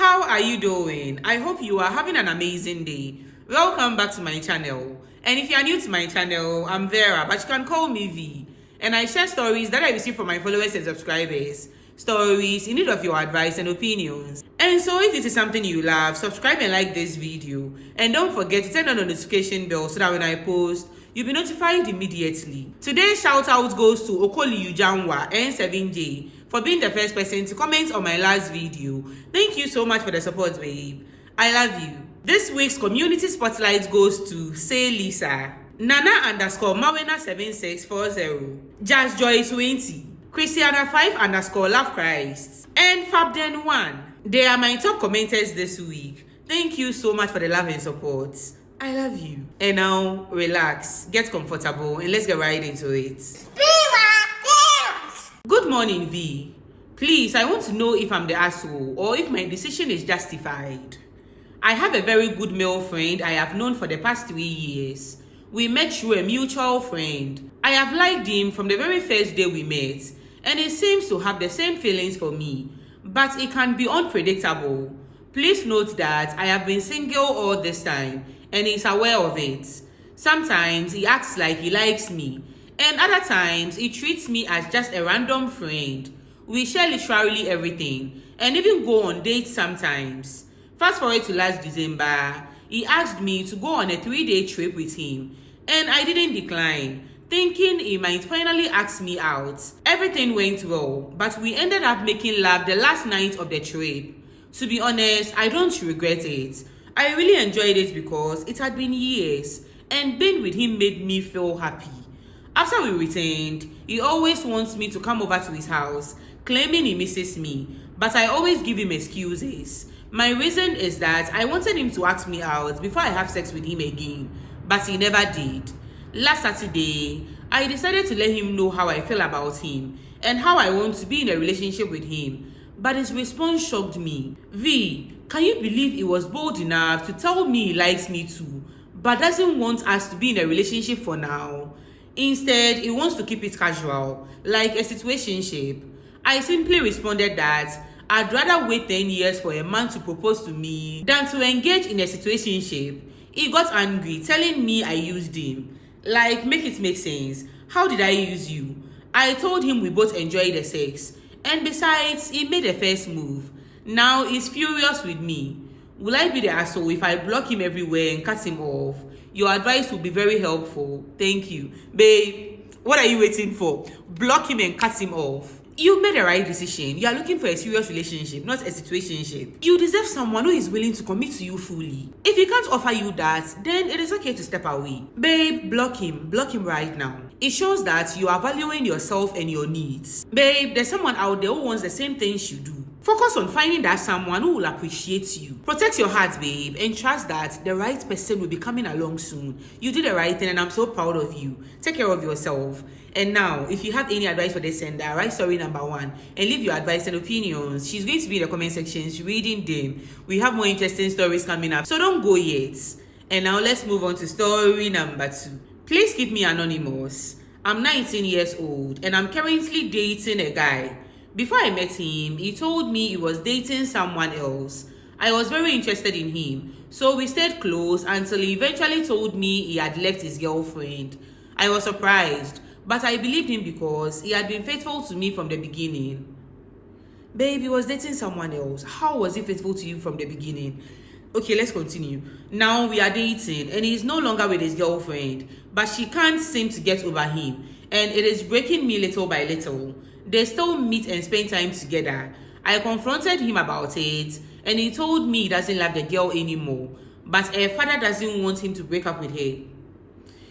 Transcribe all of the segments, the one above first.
How are you doing? I hope you are having an amazing day. Welcome back to my channel. And if you are new to my channel, I'm Vera, but you can call me V. And I share stories that I receive from my followers and subscribers. Stories in need of your advice and opinions. And so if this is something you love, subscribe and like this video. And don't forget to turn on the notification bell so that when I post, you'll be notified immediately. Today's shout out goes to Okoli Ujanwa N7J for being the first person to comment on my last video. Thank you so much for the support, babe. I love you. This week's community spotlight goes to Say Lisa, Nana_Mawena7640, Jazz Joy 20, Christiana 5_Love Christ, and Fabden1. They are my top commenters this week. Thank you so much for the love and support. I love you. And now, relax, get comfortable, and let's get right into it. Good morning, V. Please, I want to know if I'm the asshole or if my decision is justified. I have a very good male friend I have known for the past 3 years. We met through a mutual friend. I have liked him from the very first day we met, and he seems to have the same feelings for me, but it can be unpredictable. Please note that I have been single all this time, and he's aware of it. Sometimes he acts like he likes me, and other times he treats me as just a random friend. We share literally everything, and even go on dates sometimes. Fast forward to last December, he asked me to go on a 3-day trip with him, and I didn't decline, thinking he might finally ask me out. Everything went well, but we ended up making love the last night of the trip. To be honest, I don't regret it. I really enjoyed it because it had been years, and being with him made me feel happy. After we returned, he always wants me to come over to his house, claiming he misses me, but I always give him excuses. My reason is that I wanted him to ask me out before I have sex with him again, but he never did. Last Saturday, I decided to let him know how I feel about him and how I want to be in a relationship with him, but his response shocked me. V, can you believe he was bold enough to tell me he likes me too, but doesn't want us to be in a relationship for now? Instead, he wants to keep it casual, like a situationship. I simply responded that I'd rather wait 10 years for a man to propose to me than to engage in a situationship. He got angry, telling me I used him. Like, make it make sense. How did I use you? I told him we both enjoyed the sex. And besides, he made a first move. Now he's furious with me. Will I be the asshole if I block him everywhere and cut him off? Your advice will be very helpful. Thank you. Babe, what are you waiting for? Block him and cut him off. You made the right decision. You are looking for a serious relationship, not a situationship. You deserve someone who is willing to commit to you fully. If he can't offer you that, then it is okay to step away. Babe, block him. Block him right now. It shows that you are valuing yourself and your needs. Babe, there's someone out there who wants the same things you do. Focus on finding that someone who will appreciate you. Protect your heart, babe, and trust that the right person will be coming along soon. You did the right thing, and I'm so proud of you. Take care of yourself. And now, if you have any advice for this sender, write story number 1 and leave your advice and opinions. She's going to be in the comment sections reading them. We have more interesting stories coming up, so don't go yet. And now let's move on to story number 2. Please keep me anonymous. I'm 19 years old and I'm currently dating a guy. Before I met him, he told me he was dating someone else. I was very interested in him, so we stayed close until he eventually told me he had left his girlfriend. I was surprised, but I believed him because he had been faithful to me from the beginning. Babe, he was dating someone else. How was he faithful to you from the beginning? Okay, let's continue. Now we are dating and he's no longer with his girlfriend, but she can't seem to get over him, and it is breaking me little by little. They still meet and spend time together. I confronted him about it, and he told me he doesn't love the girl anymore, but her father doesn't want him to break up with her.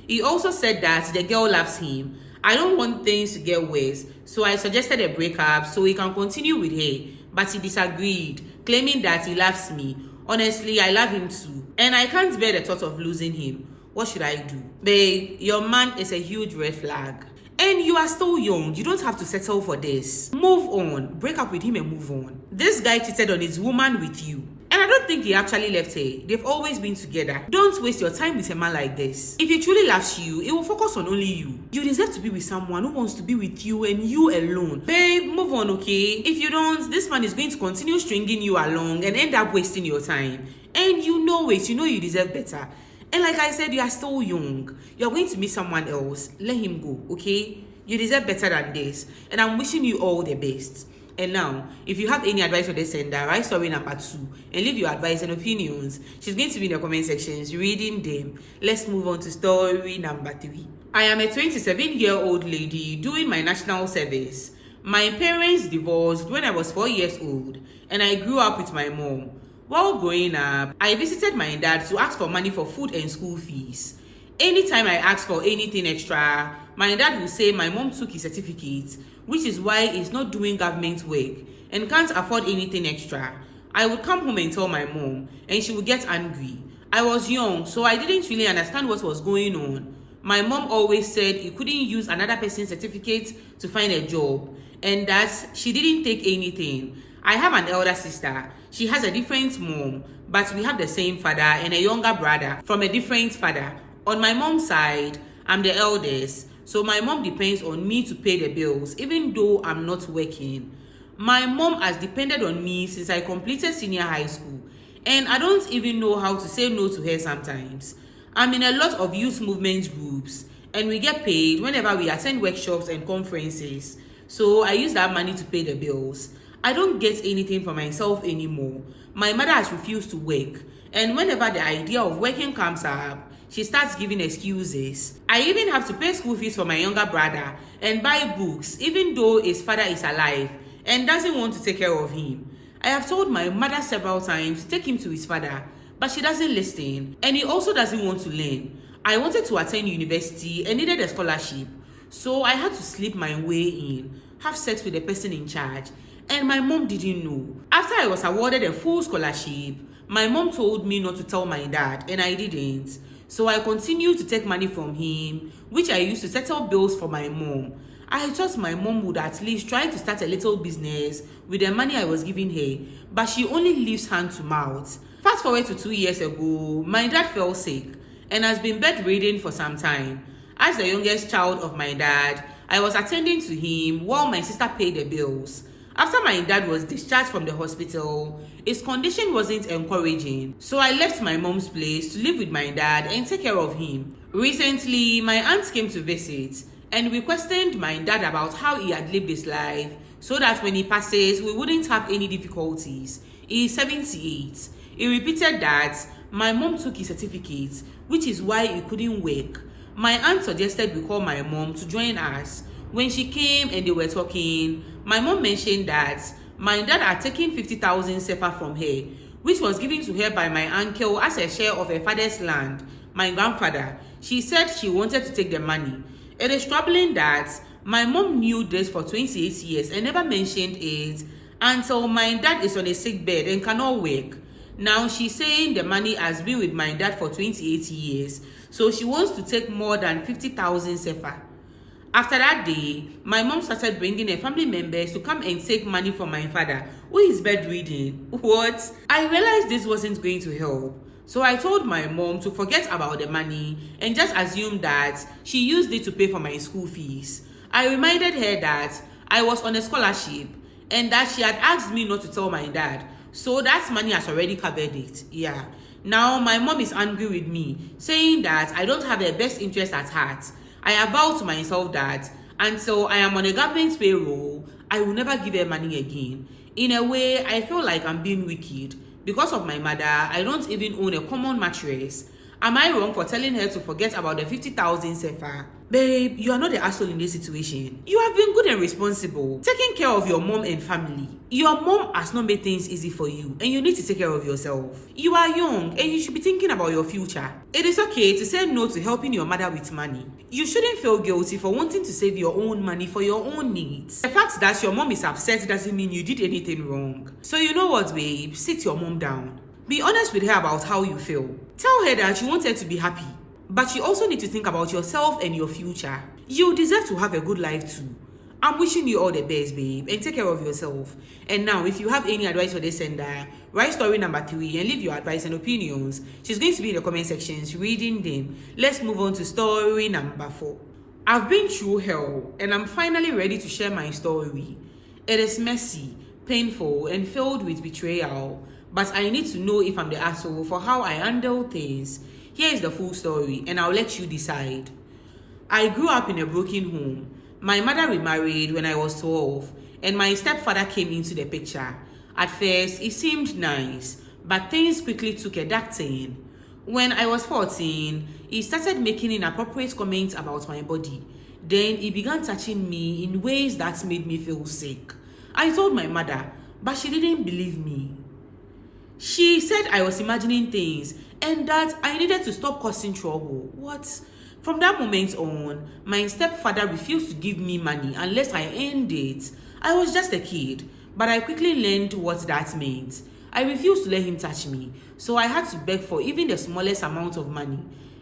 He also said that the girl loves him. I don't want things to get worse, so I suggested a breakup so he can continue with her, but he disagreed, claiming that he loves me. Honestly, I love him too, and I can't bear the thought of losing him. What should I do? Babe, your man is a huge red flag. And you are still young. You don't have to settle for this. Move on. Break up with him and move on. This guy cheated on his woman with you. And And I don't think he actually left her. They've always been together. Don't waste your time with a man like this. If he truly loves you, it will focus on only you. You deserve to be with someone who wants to be with you and you alone. Babe, move on, okay? If you don't, this man is going to continue stringing you along and end up wasting your time. And you know it. You know you deserve better. And like I said, you are still young. You're going to meet someone else. Let him go, okay? You deserve better than this. And I'm wishing you all the best. And now, if you have any advice for the sender, write story number 2 and leave your advice and opinions. She's going to be in the comment sections reading them. Let's move on to story number 3. I am a 27-year-old lady doing my national service. My parents divorced when I was 4 years old, and I grew up with my mom. While growing up, I visited my dad to ask for money for food and school fees. Anytime I asked for anything extra, my dad would say my mom took his certificate, which is why he's not doing government work and can't afford anything extra. I would come home and tell my mom, and she would get angry. I was young, so I didn't really understand what was going on. My mom always said he couldn't use another person's certificate to find a job, and that she didn't take anything. I have an elder sister. She has a different mom, but we have the same father and a younger brother from a different father. On my mom's side, I'm the eldest, so my mom depends on me to pay the bills, even though I'm not working. My mom has depended on me since I completed senior high school, and I don't even know how to say no to her sometimes. I'm in a lot of youth movement groups, and we get paid whenever we attend workshops and conferences, so I use that money to pay the bills. I don't get anything for myself anymore. My mother has refused to work, and whenever the idea of working comes up, she starts giving excuses. I even have to pay school fees for my younger brother and buy books, even though his father is alive and doesn't want to take care of him. I have told my mother several times to take him to his father, but she doesn't listen, and he also doesn't want to learn. I wanted to attend university and needed a scholarship, so I had to sleep my way in, have sex with the person in charge, and my mom didn't know. After I was awarded a full scholarship, my mom told me not to tell my dad, and I didn't. So I continued to take money from him, which I used to settle bills for my mom. I thought my mom would at least try to start a little business with the money I was giving her, but she only leaves hand to mouth. Fast forward to 2 years ago, my dad fell sick and has been bedridden for some time. As the youngest child of my dad, I was attending to him while my sister paid the bills. After my dad was discharged from the hospital, his condition wasn't encouraging, so I left my mom's place to live with my dad and take care of him. Recently, my aunt came to visit, and we questioned my dad about how he had lived his life so that when he passes, we wouldn't have any difficulties. He is 78. He repeated that my mom took his certificate, which is why he couldn't work. My aunt suggested we call my mom to join us. When she came and they were talking, my mom mentioned that my dad had taken 50,000 sefa from her, which was given to her by my uncle as a share of her father's land, my grandfather. She said she wanted to take the money. It is troubling that my mom knew this for 28 years and never mentioned it until my dad is on a sick bed and cannot work. Now she's saying the money has been with my dad for 28 years, so she wants to take more than 50,000 sefa. After that day, my mom started bringing her family members to come and take money from my father, who is bedridden. What? I realized this wasn't going to help. So I told my mom to forget about the money and just assume that she used it to pay for my school fees. I reminded her that I was on a scholarship and that she had asked me not to tell my dad. So that money has already covered it. Yeah. Now my mom is angry with me, saying that I don't have her best interest at heart. I have vowed to myself that until I am on a government payroll, I will never give her money again. In a way, I feel like I'm being wicked. Because of my mother, I don't even own a common mattress. Am I wrong for telling her to forget about the 50,000 sefa? Babe, you are not the asshole in this situation. You have been good and responsible, taking care of your mom and family. Your mom has not made things easy for you, and you need to take care of yourself. You are young, and you should be thinking about your future. It is okay to say no to helping your mother with money. You shouldn't feel guilty for wanting to save your own money for your own needs. The fact that your mom is upset doesn't mean you did anything wrong. So you know what, babe? Sit your mom down. Be honest with her about how you feel. Tell her that you want her to be happy, but you also need to think about yourself and your future. You deserve to have a good life too. I'm wishing you all the best, babe, and take care of yourself. And now, if you have any advice for this sender, write story number 3 and leave your advice and opinions. She's going to be in the comment sections reading them. Let's move on to story number 4. I've been through hell and I'm finally ready to share my story. It is messy, painful, and filled with betrayal, but I need to know if I'm the asshole for how I handle things. Here is the full story and I'll let you decide. I grew up in a broken home. My mother remarried when I was 12 and my stepfather came into the picture. At first, it seemed nice, but things quickly took a dark turn. When I was 14, he started making inappropriate comments about my body. Then he began touching me in ways that made me feel sick. I told my mother, but she didn't believe me. She said I was imagining things and that I needed to stop causing trouble. What? From that moment on, my stepfather refused to give me money unless I earned it. I was just a kid, but I quickly learned what that meant. I refused to let him touch me, so I had to beg for even the smallest amount of money.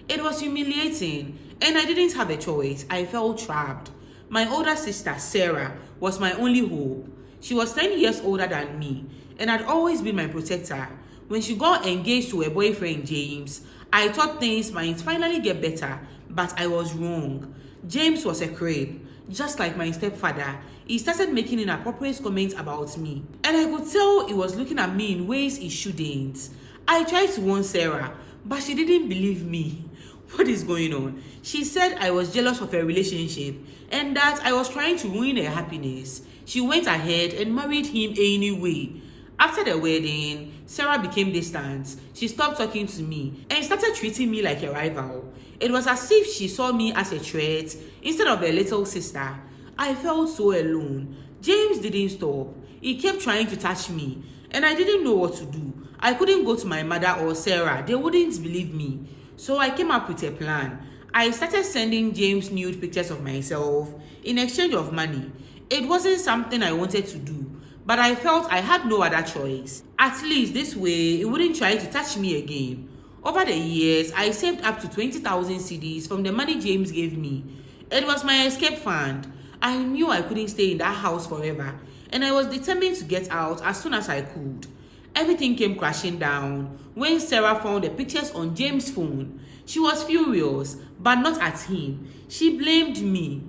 It was humiliating, and I didn't have a choice. I felt trapped. My older sister, Sarah, was my only hope. She was 10 years older than me, and had always been my protector. When she got engaged to her boyfriend, James, I thought things might finally get better, but I was wrong. James was a creep. Just like my stepfather, he started making inappropriate comments about me. And I could tell he was looking at me in ways he shouldn't. I tried to warn Sarah, but she didn't believe me. What is going on? She said I was jealous of her relationship and that I was trying to ruin her happiness. She went ahead and married him anyway. After the wedding, Sarah became distant. She stopped talking to me and started treating me like a rival. It was as if she saw me as a threat instead of a little sister. I felt so alone. James didn't stop. He kept trying to touch me, and I didn't know what to do. I couldn't go to my mother or Sarah. They wouldn't believe me. So I came up with a plan. I started sending James nude pictures of myself in exchange of money. It wasn't something I wanted to do, but I felt I had no other choice. At least this way, he wouldn't try to touch me again. Over the years, I saved up to 20,000 cedis from the money James gave me. It was my escape fund. I knew I couldn't stay in that house forever, and I was determined to get out as soon as I could. Everything came crashing down when Sarah found the pictures on James' phone. She was furious, but not at him. She blamed me.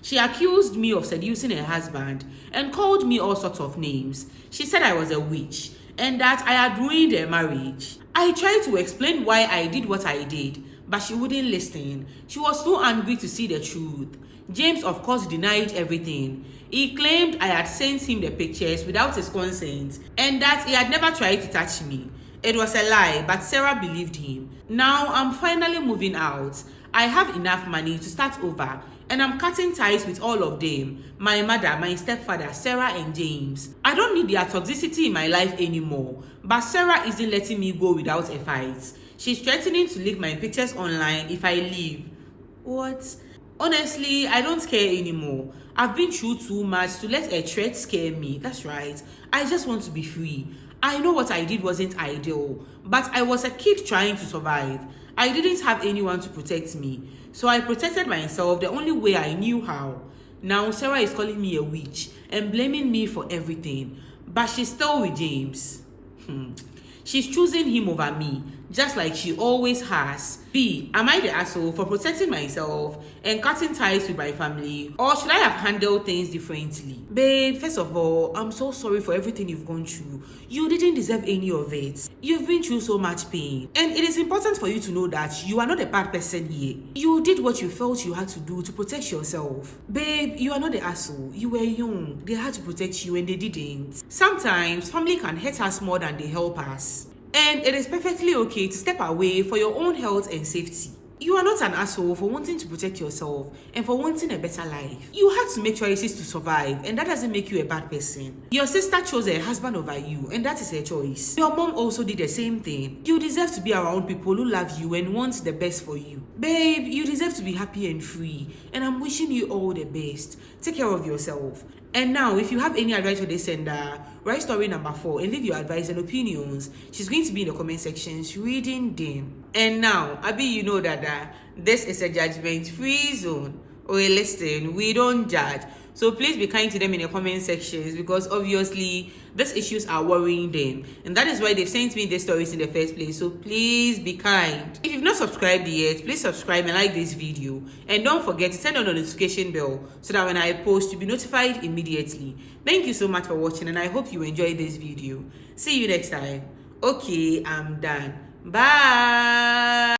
She accused me of seducing her husband and called me all sorts of names. She said I was a witch and that I had ruined her marriage. I tried to explain why I did what I did, but she wouldn't listen. She was too angry to see the truth. James, of course, denied everything. He claimed I had sent him the pictures without his consent and that he had never tried to touch me. It was a lie, but Sarah believed him. Now I'm finally moving out. I have enough money to start over, and I'm cutting ties with all of them. My mother, my stepfather, Sarah and James. I don't need their toxicity in my life anymore, but Sarah isn't letting me go without a fight. She's threatening to leak my pictures online if I leave. What? Honestly, I don't care anymore. I've been through too much to let a threat scare me. That's right. I just want to be free. I know what I did wasn't ideal, but I was a kid trying to survive. I didn't have anyone to protect me, so I protected myself the only way I knew how. Now Sarah is calling me a witch and blaming me for everything, but she's still with James. She's choosing him over me, just like she always has. B, am I the asshole for protecting myself and cutting ties with my family, or should I have handled things differently? Babe, first of all, I'm so sorry for everything you've gone through. You didn't deserve any of it. You've been through so much pain, and it is important for you to know that you are not a bad person here. You did what you felt you had to do to protect yourself. Babe, you are not the asshole. You were young. They had to protect you and they didn't. Sometimes family can hurt us more than they help us. And it is perfectly okay to step away for your own health and safety. You are not an asshole for wanting to protect yourself and for wanting a better life. You had to make choices to survive, and that doesn't make you a bad person. Your sister chose a husband over you, and that is her choice. Your mom also did the same thing. You deserve to be around people who love you and want the best for you. Babe, you deserve to be happy and free, and I'm wishing you all the best. Take care of yourself. And now, if you have any advice for this sender, write story number 4 and leave your advice and opinions. She's going to be in the comment sections reading them. And now, Abi, you know that this is a judgment-free zone. Okay, listen, we don't judge. So please be kind to them in the comment sections, because obviously these issues are worrying them. And that is why they've sent me these stories in the first place. So please be kind. If you've not subscribed yet, please subscribe and like this video. And don't forget to turn on the notification bell so that when I post, you'll be notified immediately. Thank you so much for watching, and I hope you enjoyed this video. See you next time. Okay, I'm done. Bye.